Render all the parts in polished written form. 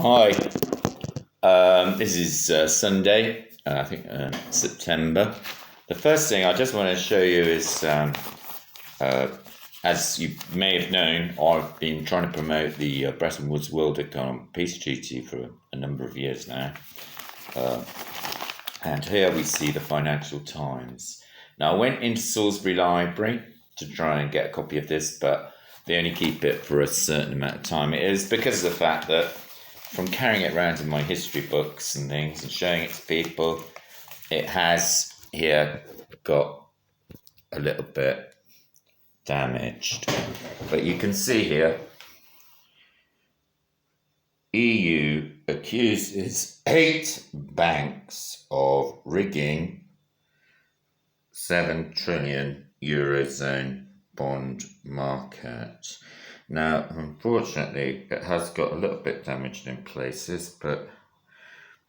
Hi, this is Sunday, I think September. The first thing I just want to show you is, as you may have known, I've been trying to promote the Bretton Woods World Economic Peace Treaty for a number of years now. And here we see the Financial Times. Now, I went into Salisbury Library to try and get a copy of this, but they only keep it for a certain amount of time. It is because of the fact that from carrying it around in my history books and things and showing it to people, it has here got a little bit damaged. But you can see here, EU accuses 8 banks of rigging 7 trillion Eurozone bond market. Now, unfortunately, it has got a little bit damaged in places, but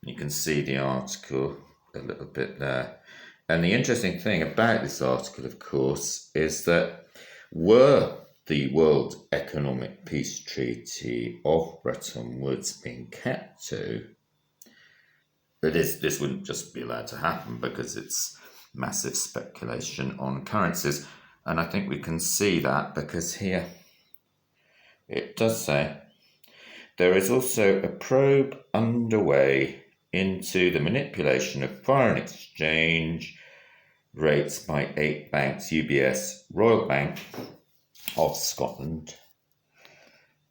you can see the article a little bit there. And the interesting thing about this article, of course, is that were the World Economic Peace Treaty of Bretton Woods being kept to, this wouldn't just be allowed to happen because it's massive speculation on currencies. And I think we can see that because here it does say there is also a probe underway into the manipulation of foreign exchange rates by 8 banks: UBS, Royal Bank of Scotland,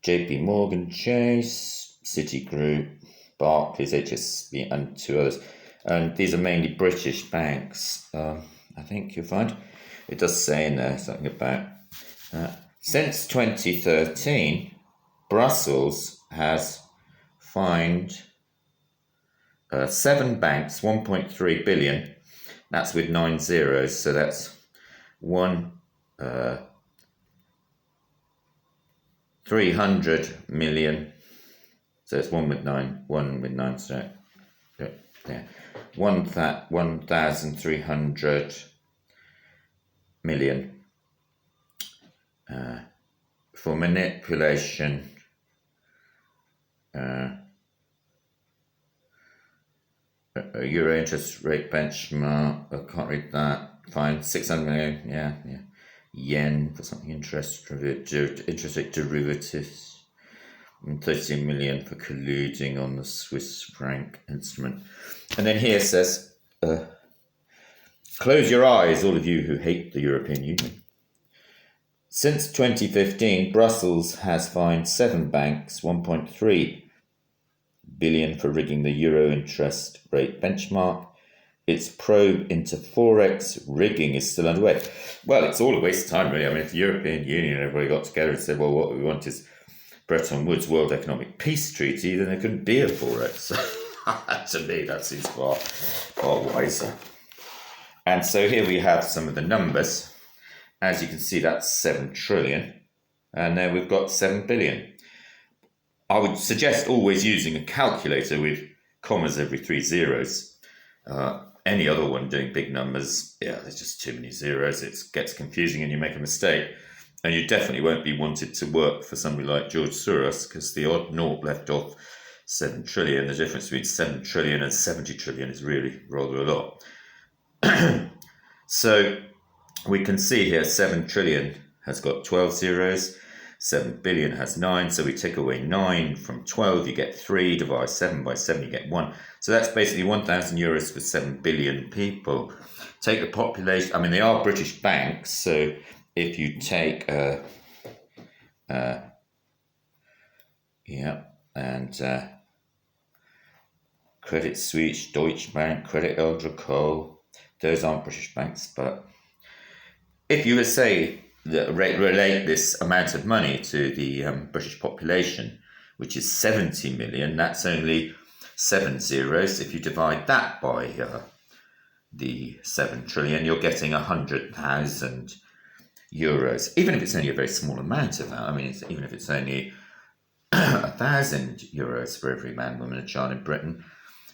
JP Morgan Chase, Citigroup, Barclays, HSBC, and 2 others. And these are mainly British banks. I think you'll find it does say in there something about since 2013, Brussels has fined 7 banks 1.3 billion. That's with 9 zeros, so that's 300 million. So it's 1 with 9, so yeah, 1,300 million for manipulation euro interest rate benchmark. I can't read that. Fine, 600 million. Yeah. Yen for something interest rate derivatives, and 30 million for colluding on the Swiss franc instrument. And then here it says, close your eyes, all of you who hate the European Union. Since 2015, Brussels has fined 7 banks 1.3 billion for rigging the euro interest rate benchmark. Its probe into forex rigging is still underway. Well, it's all a waste of time, really. I mean, if the European Union and everybody got together and said, well, what we want is Bretton Woods World Economic Peace Treaty, then there couldn't be a forex. To me, that seems far wiser. And so here we have some of the numbers. As you can see, that's 7 trillion. And then we've got 7 billion. I would suggest always using a calculator with commas every 3 zeros. Any other one doing big numbers, there's just too many zeros. It gets confusing and you make a mistake. And you definitely won't be wanted to work for somebody like George Soros, because the odd naught left off 7 trillion, the difference between 7 trillion and 70 trillion is really rather a lot. So we can see here 7 trillion has got 12 zeros, 7 billion has 9, so we take away 9 from 12, you get 3, divide 7 by 7, you get 1. So that's basically 1,000 euros for 7 billion people. Take the population, I mean, they are British banks, so if you take, Credit Suisse, Deutsche Bank, Credit Agricole, those aren't British banks, but if you would say that relate this amount of money to the British population, which is 70 million, that's only 7 zeros. If you divide that by the 7 trillion, you're getting 100,000 euros. Even if it's only a very small amount of that, I mean, even if it's only 1,000 euros for every man, woman, and child in Britain,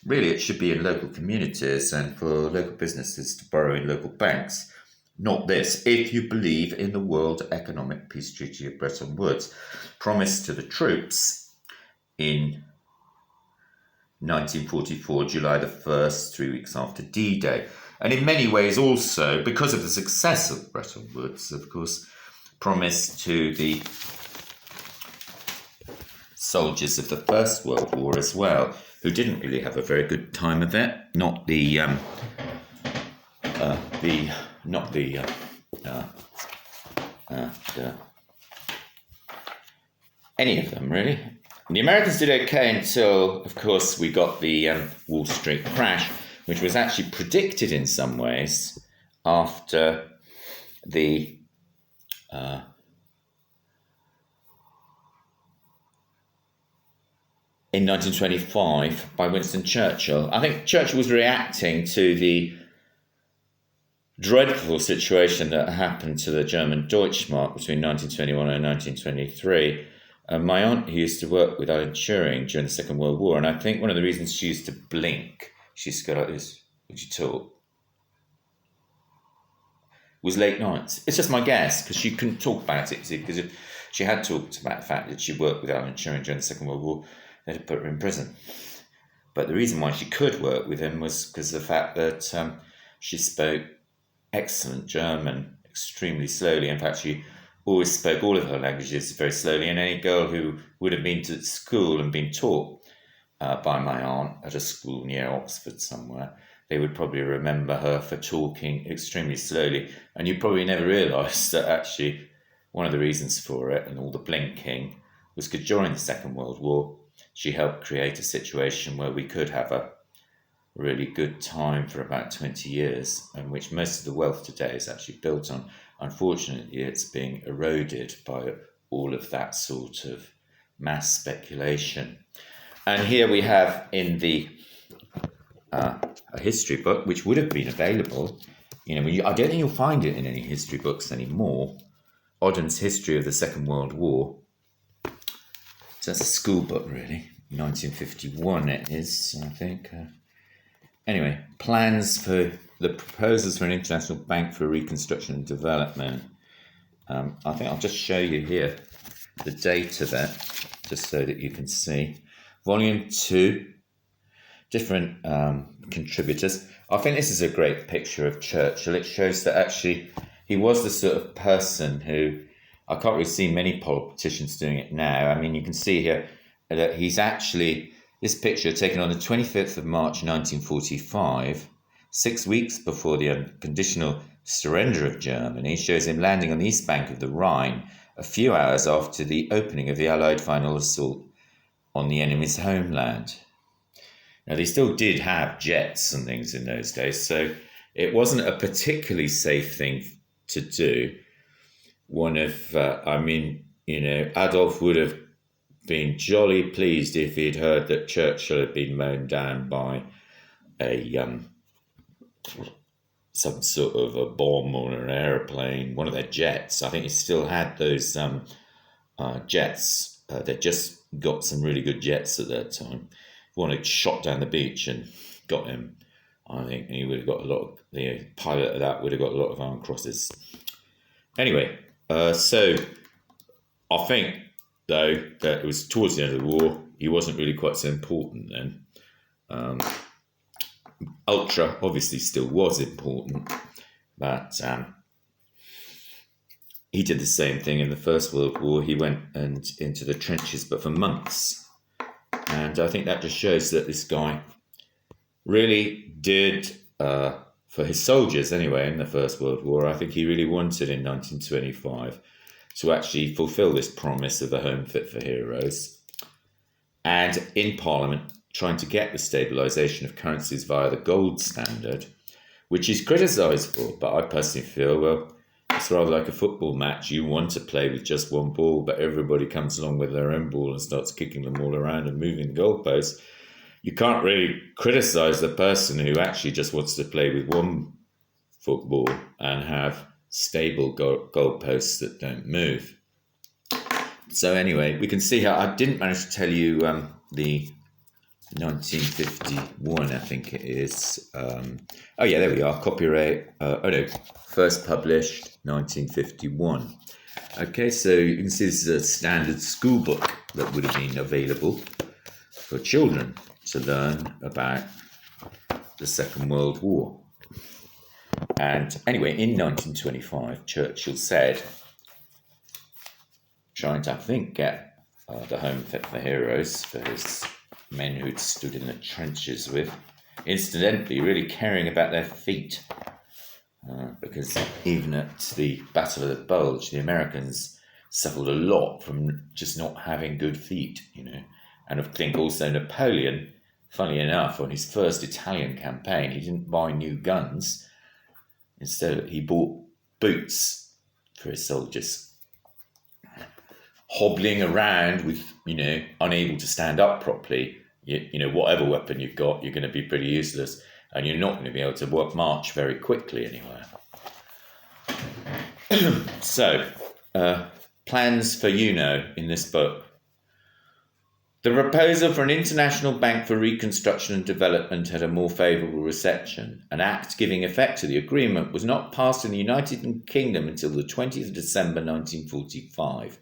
really it should be in local communities and for local businesses to borrow in local banks. Not this, if you believe in the World Economic Peace Treaty of Bretton Woods, promised to the troops in 1944, July the 1st, 3 weeks after D-Day. And in many ways also, because of the success of Bretton Woods, of course, promised to the soldiers of the First World War as well, who didn't really have a very good time of it. Any of them, really. The Americans did okay until, of course, we got the Wall Street crash, which was actually predicted in some ways after the in 1925 by Winston Churchill. I think Churchill was reacting to the dreadful situation that happened to the German Deutschmark between 1921 and 1923. My aunt, who used to work with Alan Turing during the Second World War, and I think one of the reasons she used to blink, she used to go like this, would you talk? Was late nights. It's just my guess, because she couldn't talk about it, because if she had talked about the fact that she worked with Alan Turing during the Second World War, they'd have put her in prison. But the reason why she could work with him was because of the fact that she spoke excellent German extremely slowly. In fact, she always spoke all of her languages very slowly, and any girl who would have been to school and been taught by my aunt at a school near Oxford somewhere, they would probably remember her for talking extremely slowly. And you probably never realised that actually one of the reasons for it and all the blinking was because during the Second World War, she helped create a situation where we could have a really good time for about 20 years, and which most of the wealth today is actually built on. Unfortunately, it's being eroded by all of that sort of mass speculation. And here we have in the a history book, which would have been available. I don't think you'll find it in any history books anymore. Odden's History of the Second World War. So that's a school book, really. 1951 it is, I think. Anyway, plans for the proposals for an international bank for reconstruction and development. I think I'll just show you here the date of it, just so that you can see. Volume 2, different contributors. I think this is a great picture of Churchill. It shows that actually he was the sort of person who, I can't really see many politicians doing it now. I mean, you can see here that he's actually, this picture taken on the 25th of March 1945, 6 weeks before the unconditional surrender of Germany, shows him landing on the east bank of the Rhine a few hours after the opening of the Allied final assault on the enemy's homeland. Now, they still did have jets and things in those days, so it wasn't a particularly safe thing to do. Adolf would have been jolly pleased if he'd heard that Churchill had been mown down by some sort of a bomb or an airplane, one of their jets. I think he still had those jets. They just got some really good jets at that time. If one had shot down the beach and got him, I think he would have got the pilot of that would have got a lot of arm crosses. Anyway, so I think, though, that it was towards the end of the war, he wasn't really quite so important then. Ultra obviously still was important, but he did the same thing in the First World War. He went into the trenches, but for months. And I think that just shows that this guy really did, for his soldiers anyway, in the First World War, I think he really wanted in 1925 to actually fulfill this promise of a home fit for heroes. And in Parliament, trying to get the stabilisation of currencies via the gold standard, which he's criticised for, but I personally feel, well, it's rather like a football match. You want to play with just one ball, but everybody comes along with their own ball and starts kicking them all around and moving the goalposts. You can't really criticise the person who actually just wants to play with one football and have stable goalposts that don't move. So anyway, we can see how I didn't manage to tell you the 1951, I think it is. Oh yeah, there we are. Copyright. First published 1951. Okay, so you can see this is a standard school book that would have been available for children. to learn about the Second World War. And anyway, in 1925, Churchill said, trying to, I think, get the Home for Heroes for his men who'd stood in the trenches with, incidentally, really caring about their feet. Because even at the Battle of the Bulge, the Americans suffered a lot from just not having good feet, And I think also Napoleon, funnily enough, on his first Italian campaign, he didn't buy new guns. Instead, he bought boots for his soldiers. Hobbling around with, unable to stand up properly, whatever weapon you've got, you're going to be pretty useless. And you're not going to be able to march very quickly anywhere. So, plans for in this book. The proposal for an international bank for reconstruction and development had a more favourable reception. An act giving effect to the agreement was not passed in the United Kingdom until the 20th of December 1945.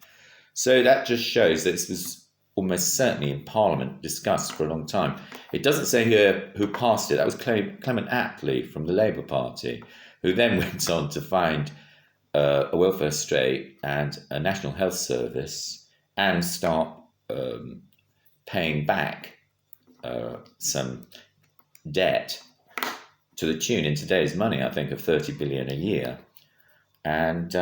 So that just shows that this was almost certainly in Parliament discussed for a long time. It doesn't say here who passed it. That was Clement Attlee from the Labour Party, who then went on to find a welfare state and a national health service and start paying back some debt to the tune, in today's money, I think, of 30 billion a year. And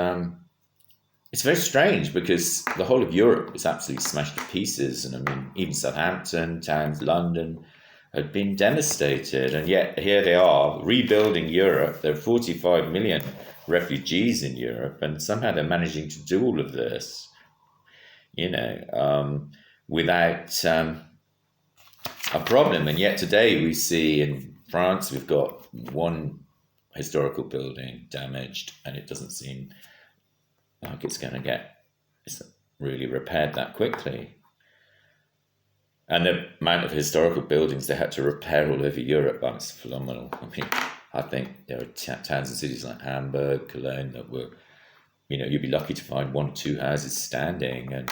it's very strange because the whole of Europe was absolutely smashed to pieces. And I mean, even Southampton, towns, London had been devastated. And yet here they are rebuilding Europe. There are 45 million refugees in Europe. And somehow they're managing to do all of this, without a problem. And yet today we see in France, we've got one historical building damaged, and it doesn't seem like it's going to get really repaired that quickly. And the amount of historical buildings they had to repair all over Europe, that's phenomenal. I mean, I think there are towns and cities like Hamburg, Cologne that were, you'd be lucky to find 1 or 2 houses standing. And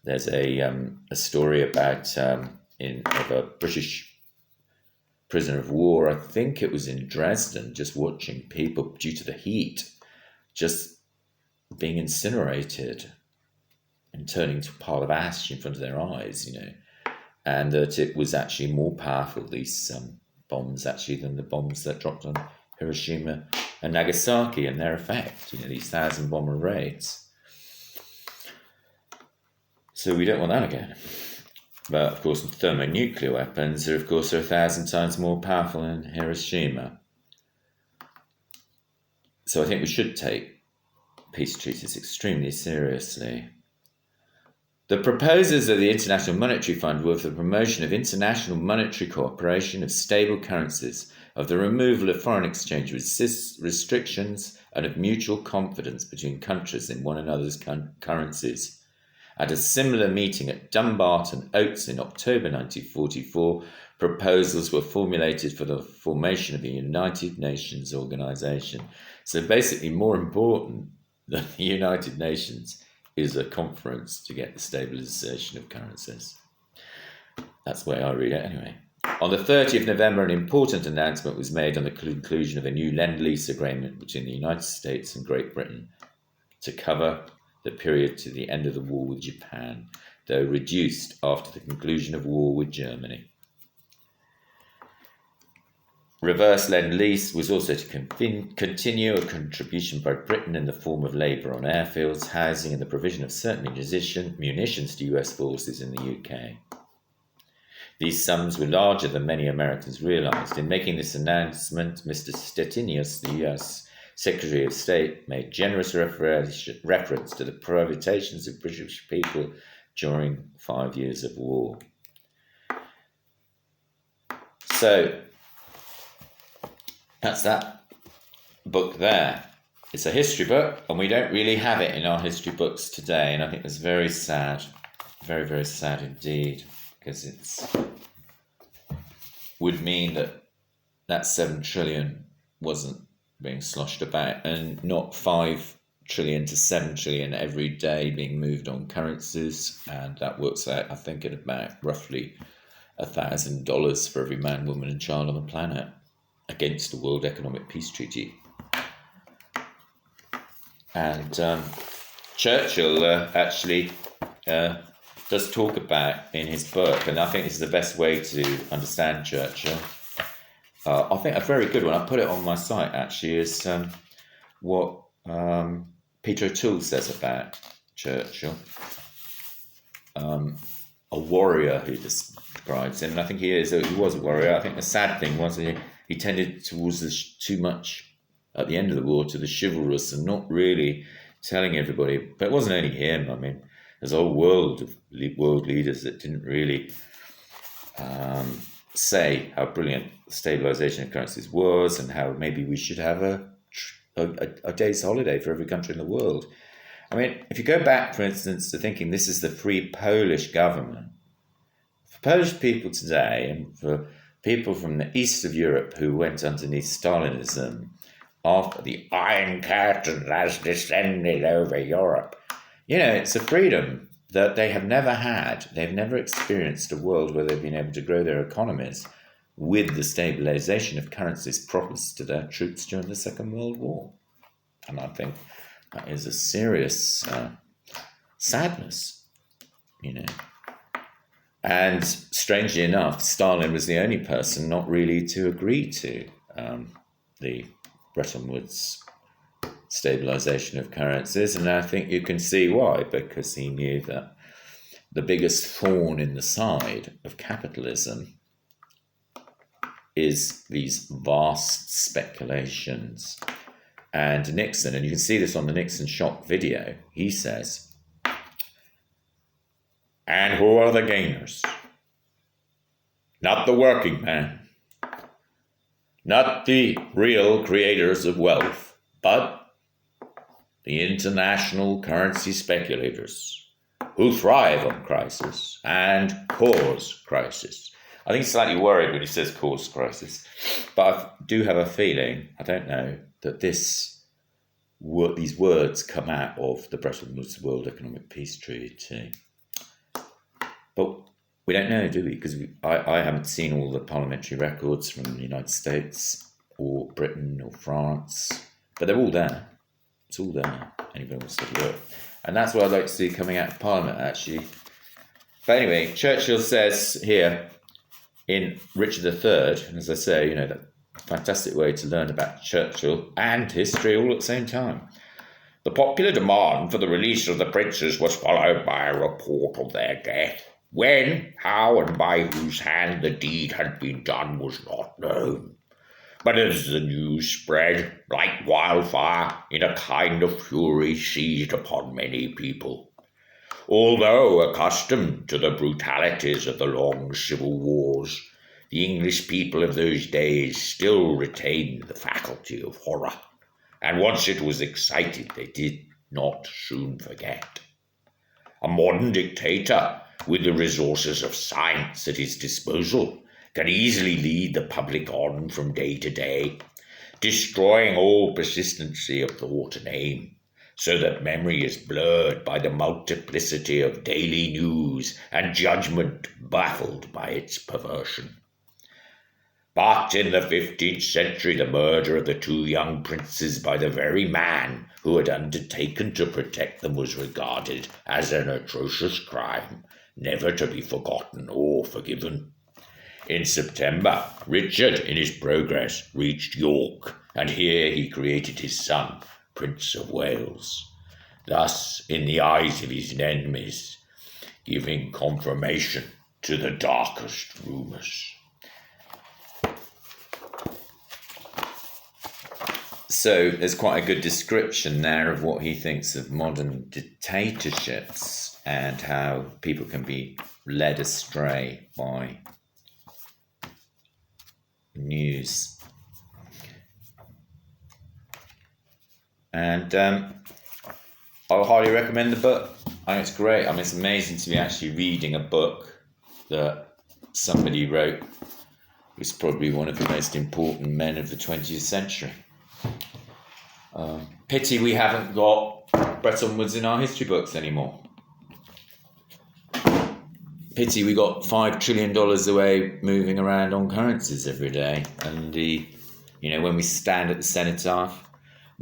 there's a story about of a British prisoner of war. I think it was in Dresden, just watching people, due to the heat, just being incinerated and turning to a pile of ash in front of their eyes, and that it was actually more powerful, these bombs, actually, than the bombs that dropped on Hiroshima and Nagasaki and their effect, these 1,000 bomber raids. So we don't want that again. But, of course, thermonuclear weapons are 1,000 times more powerful than Hiroshima. So I think we should take peace treaties extremely seriously. The proposers of the International Monetary Fund were for the promotion of international monetary cooperation, of stable currencies, of the removal of foreign exchange restrictions, and of mutual confidence between countries in one another's currencies. At a similar meeting at Dumbarton Oaks in October 1944, proposals were formulated for the formation of a United Nations organization. So basically, more important than the United Nations is a conference to get the stabilization of currencies. That's the way I read it anyway. On the 30th of November, an important announcement was made on the conclusion of a new Lend-Lease agreement between the United States and Great Britain to cover the period to the end of the war with Japan, though reduced after the conclusion of war with Germany. Reverse Lend-Lease was also to continue a contribution by Britain in the form of labour on airfields, housing, and the provision of certain munitions to US forces in the UK. These sums were larger than many Americans realised. In making this announcement, Mr. Stettinius, the US Secretary of State, made generous reference to the privations of British people during 5 years of war. So, that's that book there. It's a history book, and we don't really have it in our history books today, and I think it's very sad, very, very sad indeed, because it would mean that 7 trillion wasn't being sloshed about, and not 5 trillion to 7 trillion every day being moved on currencies, and that works out, I think, at about roughly $1,000 for every man, woman and child on the planet against the World Economic Peace Treaty. And Churchill actually does talk about in his book, and I think this is the best way to understand Churchill. I think a very good one, I put it on my site actually, is what Peter O'Toole says about Churchill. A warrior who describes him, and I think he was a warrior. I think the sad thing was he tended towards too much at the end of the war to the chivalrous and not really telling everybody. But it wasn't only him. I mean, there's a whole world of world leaders that didn't really say how brilliant the stabilisation of currencies was and how maybe we should have a day's holiday for every country in the world. I mean, if you go back, for instance, to thinking this is the Free Polish government, for Polish people today and for people from the east of Europe who went underneath Stalinism after the Iron Curtain has descended over Europe, it's a freedom that they have never had. They've never experienced a world where they've been able to grow their economies with the stabilisation of currencies promised to their troops during the Second World War. And I think that is a serious sadness, And strangely enough, Stalin was the only person not really to agree to the Bretton Woods stabilisation of currencies. And I think you can see why, because he knew that the biggest thorn in the side of capitalism is these vast speculations. And Nixon, and you can see this on the Nixon shock video, he says, and who are the gainers? Not the working man, not the real creators of wealth, but the international currency speculators who thrive on crisis and cause crisis. I think he's slightly worried when he says cause crisis, but I do have a feeling, I don't know, that these words come out of the Bretton Woods World Economic Peace Treaty. But we don't know, do we? Because I haven't seen all the parliamentary records from the United States or Britain or France, but they're all there. It's all there. Anybody wants to look. And that's what I'd like to see coming out of Parliament, actually. But anyway, Churchill says here in Richard III, and as I say, that fantastic way to learn about Churchill and history all at the same time. The popular demand for the release of the princes was followed by a report of their death. When, how, and by whose hand the deed had been done was not known. But as the news spread like wildfire, in a kind of fury seized upon many people. Although accustomed to the brutalities of the long civil wars, the English people of those days still retained the faculty of horror, and once it was excited, they did not soon forget. A modern dictator, with the resources of science at his disposal, can easily lead the public on from day to day, destroying all persistency of thought and aim, so that memory is blurred by the multiplicity of daily news and judgment baffled by its perversion. But in the 15th century, the murder of the two young princes by the very man who had undertaken to protect them was regarded as an atrocious crime, never to be forgotten or forgiven. In September, Richard, in his progress, reached York, and here he created his son, Prince of Wales, thus, in the eyes of his enemies, giving confirmation to the darkest rumours. So there's quite a good description there of what he thinks of modern dictatorships and how people can be led astray by news. And I'll highly recommend the book. I think it's great. I mean, it's amazing to be actually reading a book that somebody wrote who's probably one of the most important men of the 20th century. Pity we haven't got Bretton Woods in our history books anymore. pity we got $5 trillion away moving around on currencies every day. And when we stand at the cenotaph,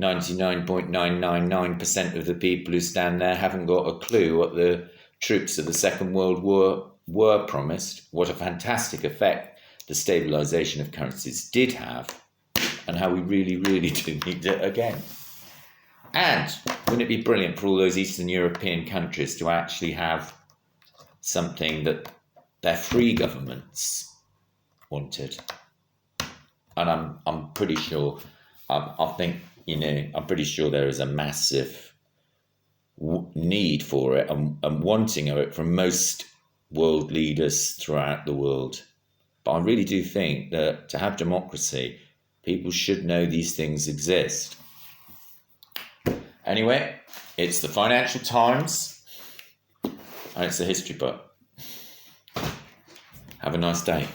99.999% of the people who stand there haven't got a clue what the troops of the Second World War were promised, what a fantastic effect the stabilisation of currencies did have, and how we really, really do need it again. And wouldn't it be brilliant for all those Eastern European countries to actually have something that their free governments wanted? And I'm pretty sure, I'm pretty sure there is a massive need for it and wanting of it from most world leaders throughout the world. But I really do think that to have democracy, people should know these things exist. Anyway, it's the Financial Times and it's a history book. Have a nice day.